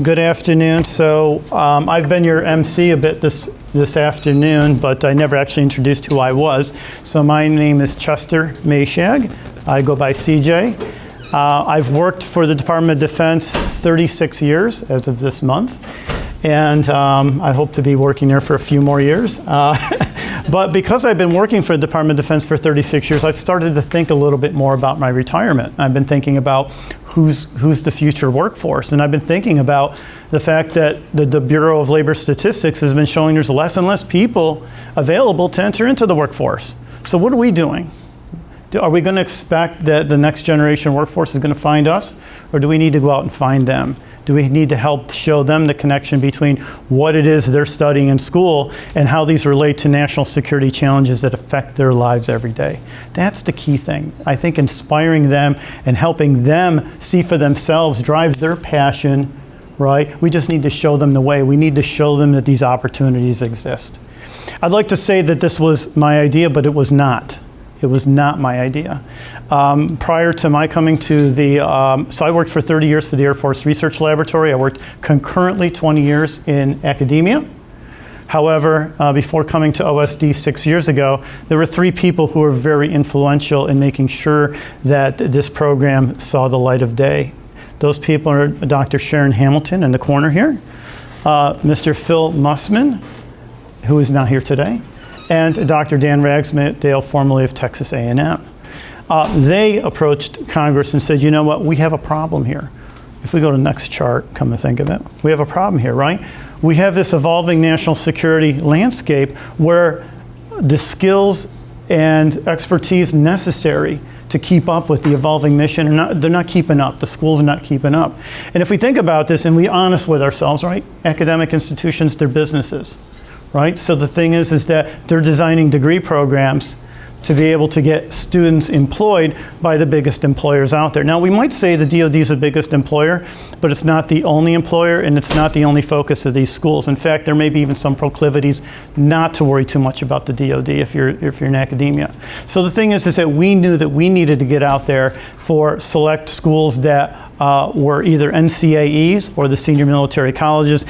Good afternoon. So I've been your MC a bit this afternoon, but I never actually introduced who I was. So my name is Chester Mayshag. I go by CJ. I've worked for the Department of Defense 36 years as of this month, and I hope to be working there for a few more years. But because I've been working for the Department of Defense for 36 years, I've started to think a little bit more about my retirement. I've been thinking about who's the future workforce, and I've been thinking about the fact that the Bureau of Labor Statistics has been showing there's less and less people available to enter into the workforce. So what are we doing? Are we going to expect that the next generation workforce is going to find us, or do we need to go out and find them? Do we need to help show them the connection between what it is they're studying in school and how these relate to national security challenges that affect their lives every day? That's the key thing. I think inspiring them and helping them see for themselves, drive their passion, right? We just need to show them the way. We need to show them that these opportunities exist. I'd like to say that this was my idea, but it was not. It was not my idea. Prior to my coming to so I worked for 30 years for the Air Force Research Laboratory. I worked concurrently 20 years in academia. However, before coming to OSD 6 years ago, there were three people who were very influential in making sure that this program saw the light of day. Those people are Dr. Sharon Hamilton in the corner here, Mr. Phil Mussman, who is not here today, and Dr. Dan Ragsdale, formerly of Texas A&M. They approached Congress and said, you know what, we have a problem here. If we go to the next chart, come to think of it, we have a problem here, right? We have this evolving national security landscape where the skills and expertise necessary to keep up with the evolving mission, they're not keeping up. The schools are not keeping up. And if we think about this and we're honest with ourselves, right? Academic institutions, they're businesses. Right? So the thing is that they're designing degree programs to be able to get students employed by the biggest employers out there. Now, we might say the DoD is the biggest employer, but it's not the only employer, and it's not the only focus of these schools. In fact, there may be even some proclivities not to worry too much about the DoD if you're in academia. So the thing is that we knew that we needed to get out there for select schools that were either NCAEs or the senior military colleges.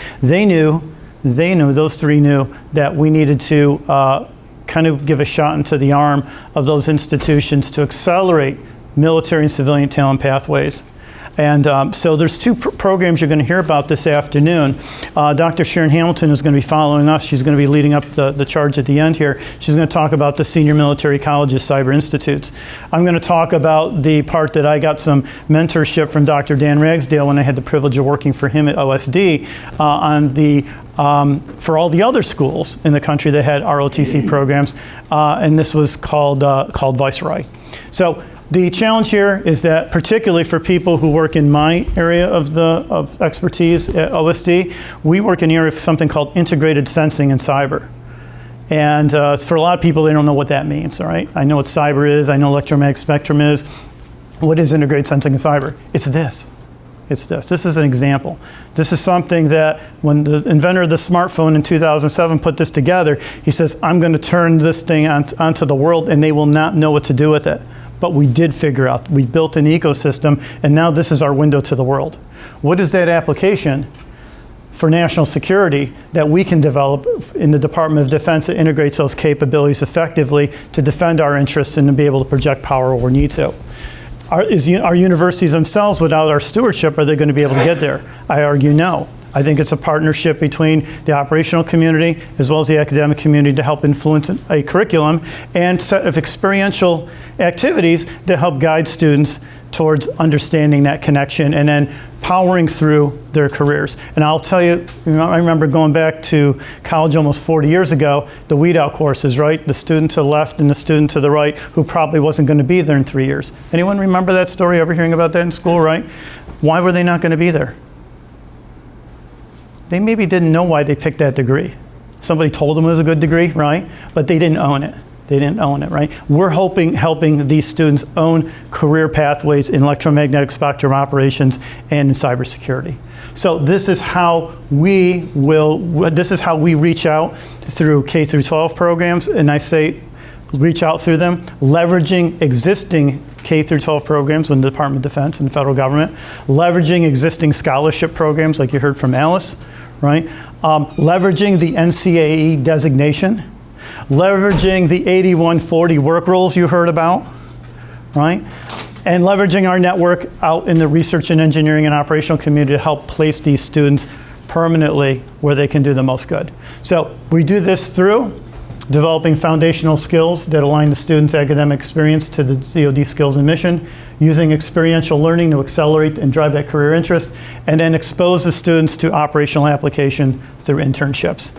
Those three knew that we needed to kind of give a shot into the arm of those institutions to accelerate military and civilian talent pathways. And so there's two programs you're going to hear about this afternoon. Dr. Sharon Hamilton is going to be following us. She's going to be leading up the charge at the end here. She's going to talk about the Senior Military Colleges Cyber Institutes. I'm going to talk about the part that I got some mentorship from Dr. Dan Ragsdale when I had the privilege of working for him at OSD for all the other schools in the country that had ROTC programs, and this was called VICEROY. So the challenge here is that, particularly for people who work in my area of expertise at OSD, we work in the area of something called integrated sensing and cyber. And for a lot of people, they don't know what that means, all right? I know what cyber is, I know electromagnetic spectrum is. What is integrated sensing and cyber? It's this. It's this. This is an example. This is something that when the inventor of the smartphone in 2007 put this together, he says, I'm going to turn this thing onto the world and they will not know what to do with it. But we did figure out, we built an ecosystem, and now this is our window to the world. What is that application for national security that we can develop in the Department of Defense that integrates those capabilities effectively to defend our interests and to be able to project power where we need to? Our universities themselves, without our stewardship, are they going to be able to get there? I argue no. I think it's a partnership between the operational community as well as the academic community to help influence a curriculum and set of experiential activities to help guide students towards understanding that connection and then powering through their careers. And I'll tell you, I remember going back to college almost 40 years ago, the weed out courses, right? The student to the left and the student to the right who probably wasn't going to be there in 3 years. Anyone remember that story, ever hearing about that in school, right? Why were they not going to be there? They maybe didn't know why they picked that degree. Somebody told them it was a good degree, right? But they didn't own it. They didn't own it, right? We're helping these students own career pathways in electromagnetic spectrum operations and in cybersecurity. So this is how we reach out through K-12 programs, and I say reach out through them, leveraging existing K through 12 programs in the Department of Defense and the federal government, leveraging existing scholarship programs like you heard from Alice, right? Leveraging the NCAE designation, leveraging the 8140 work rules you heard about, right? And leveraging our network out in the research and engineering and operational community to help place these students permanently where they can do the most good. So we do this through developing foundational skills that align the student's academic experience to the DoD skills and mission, using experiential learning to accelerate and drive that career interest, and then expose the students to operational application through internships.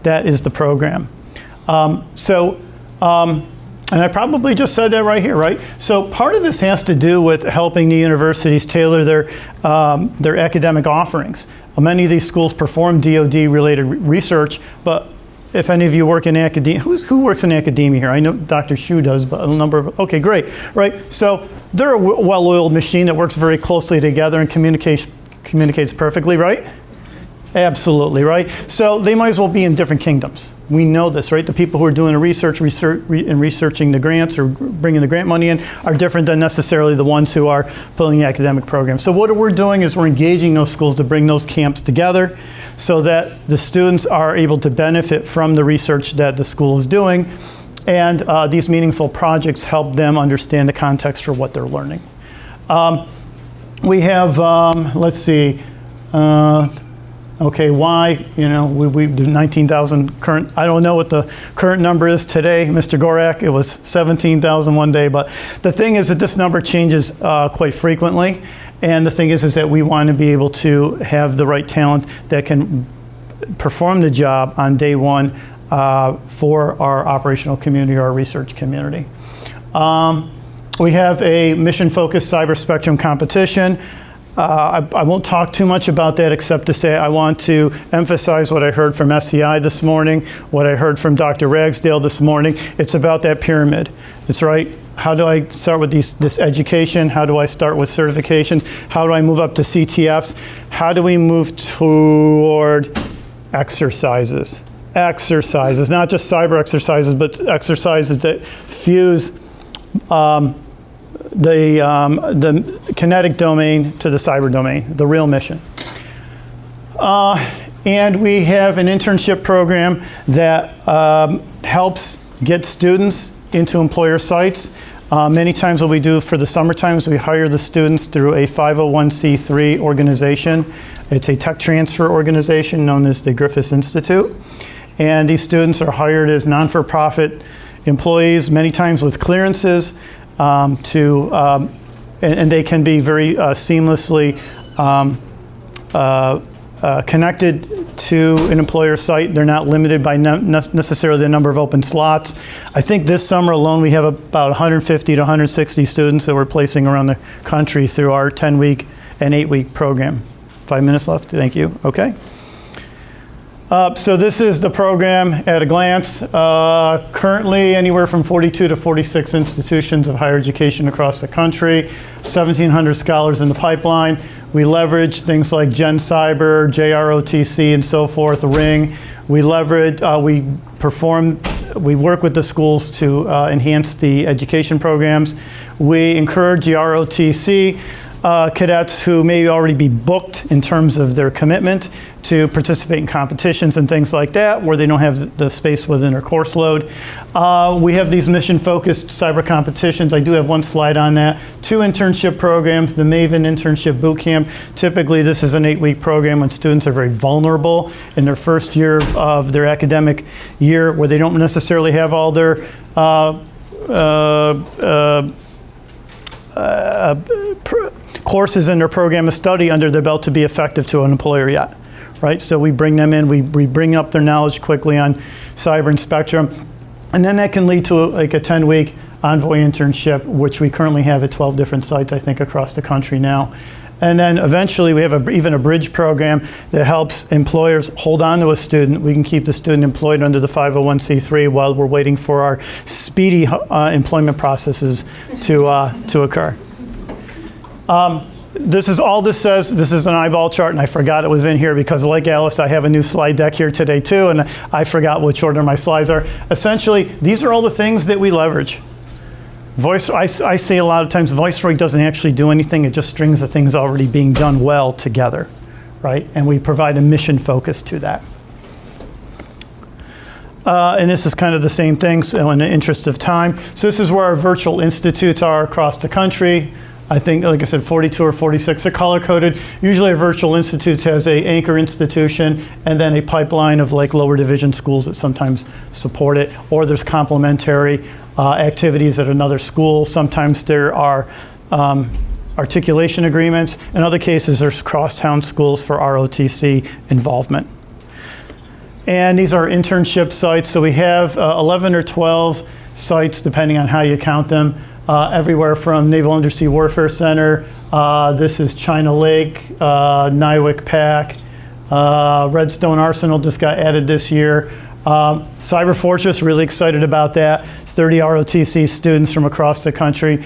That is the program. And I probably just said that right here, right? So part of this has to do with helping the universities tailor their academic offerings. Many of these schools perform DoD-related research, but if any of you work in academia, who works in academia here? I know Dr. Shu does, but a number of, okay, great, right? So they're a well-oiled machine that works very closely together and communicates perfectly, right? Absolutely, right? So they might as well be in different kingdoms. We know this, right? The people who are doing the researching the grants or bringing the grant money in are different than necessarily the ones who are pulling the academic program. So what we're doing is we're engaging those schools to bring those camps together so that the students are able to benefit from the research that the school is doing, and these meaningful projects help them understand the context for what they're learning. We have, let's see, okay, why, you know, we do 19,000 current, I don't know what the current number is today, Mr. Gorak, it was 17,000 one day, but the thing is that this number changes quite frequently, and the thing is that we want to be able to have the right talent that can perform the job on day one for our operational community or our research community. We have a mission-focused cyber spectrum competition. I won't talk too much about that except to say I want to emphasize what I heard from SCI this morning, what I heard from Dr. Ragsdale this morning. It's about that pyramid. It's right. How do I start with this education? How do I start with certifications? How do I move up to CTFs? How do we move toward exercises? Exercises, not just cyber exercises, but exercises that fuse the kinetic domain to the cyber domain, the real mission. And we have an internship program that helps get students into employer sites. Many times what we do for the summer times, we hire the students through a 501c3 organization. It's a tech transfer organization known as the Griffith Institute. And these students are hired as non-for-profit employees, many times with clearances, and they can be very seamlessly connected to an employer site. They're not limited by necessarily the number of open slots. I think this summer alone we have about 150 to 160 students that we're placing around the country through our 10-week and 8-week program. 5 minutes left, thank you, okay. So this is the program at a glance. Currently anywhere from 42 to 46 institutions of higher education across the country, 1,700 scholars in the pipeline. We leverage things like Gen Cyber, JROTC, and so forth, Ring. We leverage, we work with the schools to enhance the education programs. We encourage the ROTC cadets who may already be booked in terms of their commitment to participate in competitions and things like that where they don't have the space within their course load. We have these mission-focused cyber competitions. I do have one slide on that. 2 internship programs, the Maven Internship Bootcamp. Typically this is an 8-week program when students are very vulnerable in their first year of their academic year where they don't necessarily have all their courses in their program of study under their belt to be effective to an employer yet, right? So we bring them in, we bring up their knowledge quickly on cyber and spectrum, and then that can lead to like a 10-week envoy internship, which we currently have at 12 different sites, I think, across the country now. And then eventually we have even a bridge program that helps employers hold on to a student. We can keep the student employed under the 501c3 while we're waiting for our speedy employment processes to occur. This is all this says. This is an eyeball chart, and I forgot it was in here because, like Alice, I have a new slide deck here today too, and I forgot which order my slides are. Essentially, these are all the things that we leverage. I say a lot of times VICEROY doesn't actually do anything, it just strings the things already being done well together, right? And we provide a mission focus to that. And this is kind of the same thing, so in the interest of time. So this is where our virtual institutes are across the country. I think, like I said, 42 or 46 are color-coded. Usually a virtual institute has an anchor institution and then a pipeline of like lower division schools that sometimes support it, or there's complementary activities at another school. Sometimes there are articulation agreements. In other cases, there's crosstown schools for ROTC involvement. And these are internship sites. So we have 11 or 12 sites, depending on how you count them, everywhere from Naval Undersea Warfare Center. This is China Lake, Niwik Pack, Redstone Arsenal just got added this year. Cyber Fortress, really excited about that. 30 ROTC students from across the country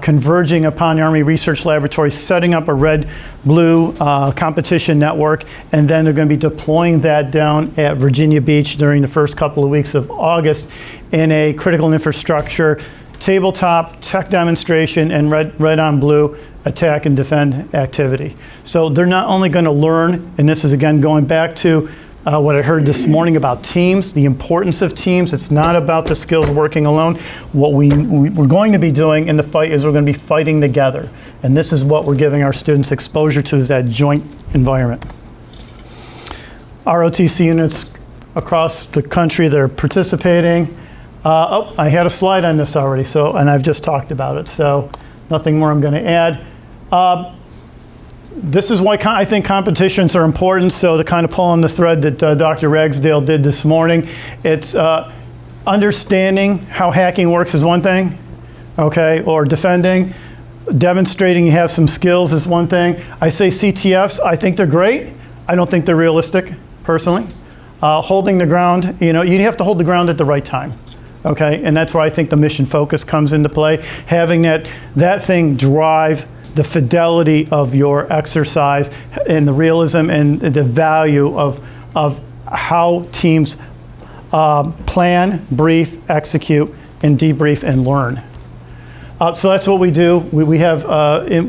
converging upon the Army Research Laboratory, setting up a red-blue competition network, and then they're going to be deploying that down at Virginia Beach during the first couple of weeks of August in a critical infrastructure tabletop tech demonstration and red on blue attack and defend activity. So they're not only going to learn, and this is again going back to what I heard this morning about teams, the importance of teams. It's not about the skills working alone. What we're going to be doing in the fight is we're going to be fighting together. And this is what we're giving our students exposure to, is that joint environment. ROTC units across the country that are participating. Oh, I had a slide on this already, and I've just talked about it, so nothing more I'm going to add. This is why I think competitions are important. So to kind of pull on the thread that Dr. Ragsdale did this morning, it's understanding how hacking works is one thing, okay, or defending. Demonstrating you have some skills is one thing. I say CTFs, I think they're great. I don't think they're realistic, personally. Holding the ground, you have to hold the ground at the right time. Okay, and that's where I think the mission focus comes into play. Having that thing drive the fidelity of your exercise and the realism and the value of how teams plan, brief, execute, and debrief and learn. So that's what we do. We have,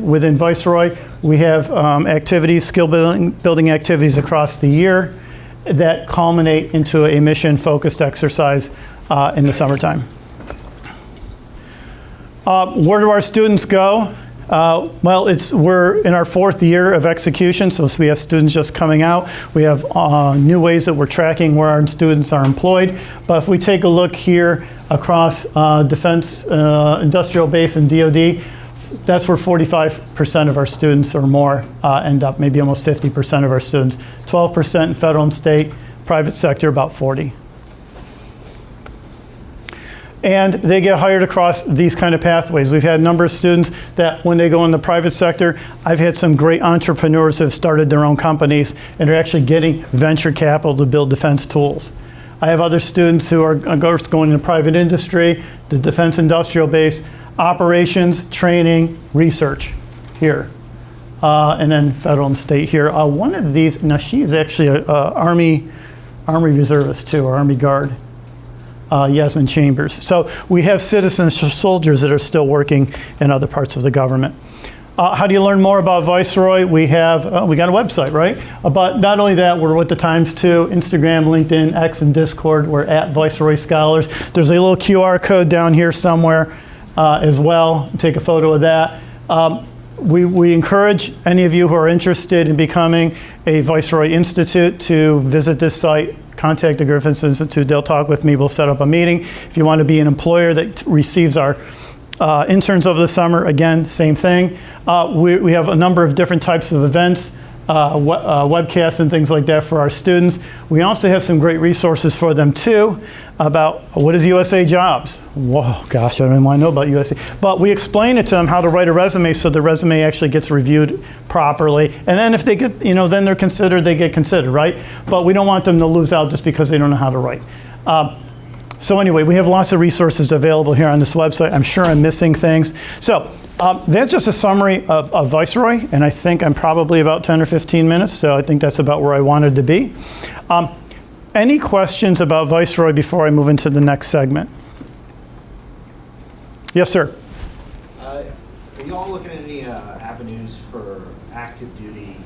within VICEROY, we have activities, skill building activities across the year that culminate into a mission-focused exercise in the summertime. Where do our students go? Well, we're in our 4th year of execution, so we have students just coming out. We have new ways that we're tracking where our students are employed. But if we take a look here across Defense Industrial Base and DoD, that's where 45% of our students or more end up, maybe almost 50% of our students. 12% in federal and state, private sector about 40%. And they get hired across these kind of pathways. We've had a number of students that when they go in the private sector, I've had some great entrepreneurs who have started their own companies and are actually getting venture capital to build defense tools. I have other students who are going into private industry, the defense industrial base, operations, training, research here. And then federal and state here. One of these, now she is actually an Army reservist too, or Army Guard. Yasmin Chambers. So we have citizen soldiers that are still working in other parts of the government. How do you learn more about VICEROY? We got a website, right? But not only that, we're with the Times too, Instagram, LinkedIn, X, and Discord. We're at VICEROY Scholars. There's a little QR code down here somewhere as well. Take a photo of that. We encourage any of you who are interested in becoming a VICEROY Institute to visit this site. Contact the Griffiths Institute. They'll talk with me. We'll set up a meeting. If you want to be an employer that receives our interns over the summer, again, same thing. We have a number of different types of events, webcasts and things like that for our students. We also have some great resources for them too about what is USA Jobs. Whoa, gosh, I don't even want to know about USA. But we explain it to them how to write a resume so the resume actually gets reviewed properly. And then if they get, then they're considered, they get considered, right? But we don't want them to lose out just because they don't know how to write. So anyway, we have lots of resources available here on this website. I'm sure I'm missing things. So that's just a summary of VICEROY, and I think I'm probably about 10 or 15 minutes, so I think that's about where I wanted to be. Any questions about VICEROY before I move into the next segment? Yes, sir. Are you all looking at any avenues for active duty,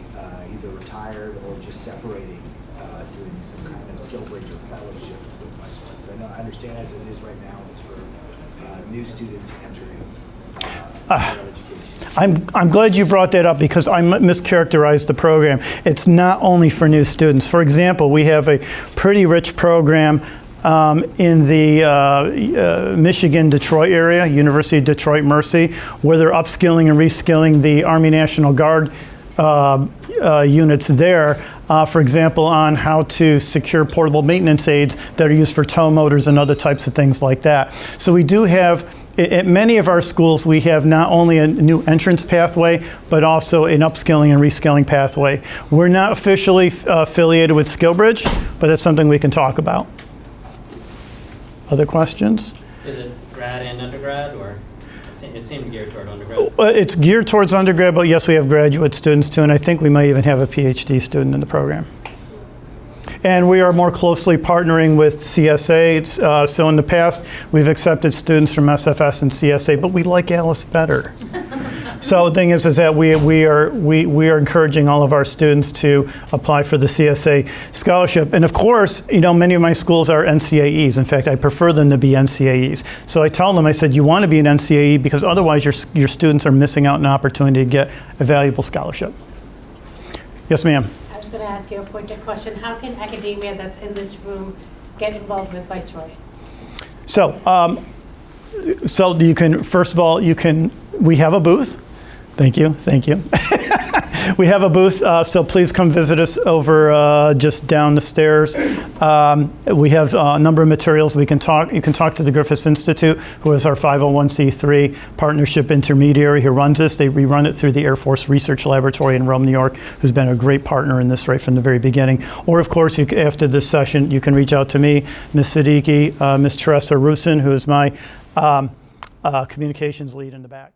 either retired or just separating, doing some kind of skill bridge or fellowship with VICEROY? I understand as it is right now, it's for new students entering higher education. I'm glad you brought that up because I mischaracterized the program. It's not only for new students. For example, we have a pretty rich program in the Michigan-Detroit area, University of Detroit Mercy, where they're upskilling and reskilling the Army National Guard units there, for example, on how to secure portable maintenance aids that are used for tow motors and other types of things like that. So we do have, at many of our schools, we have not only a new entrance pathway, but also an upskilling and reskilling pathway. We're not officially affiliated with SkillBridge, but that's something we can talk about. Other questions? Is it grad and undergrad, or it seemed geared toward undergrad? It's geared towards undergrad, but yes, we have graduate students too, and I think we might even have a PhD student in the program. And we are more closely partnering with CSA. So in the past, we've accepted students from SFS and CSA, but we like Alice better. So the thing is that we are encouraging all of our students to apply for the CSA scholarship. And of course, you know, many of my schools are NCAEs. In fact, I prefer them to be NCAEs. So I tell them, I said, you want to be an NCAE because otherwise your students are missing out on an opportunity to get a valuable scholarship. Yes, ma'am. I was going to ask you a pointed question. How can academia that's in this room get involved with VICEROY? So, so you can, first of all, we have a booth. Thank you, thank you. We have a booth, so please come visit us over just down the stairs. We have a number of materials. You can talk to the Griffiths Institute, who is our 501c3 partnership intermediary who runs this. We run it through the Air Force Research Laboratory in Rome, New York, who's been a great partner in this right from the very beginning. Or of course, after this session, you can reach out to me, Ms. Siddiqui, Ms. Teresa Rusin, who is my communications lead in the back.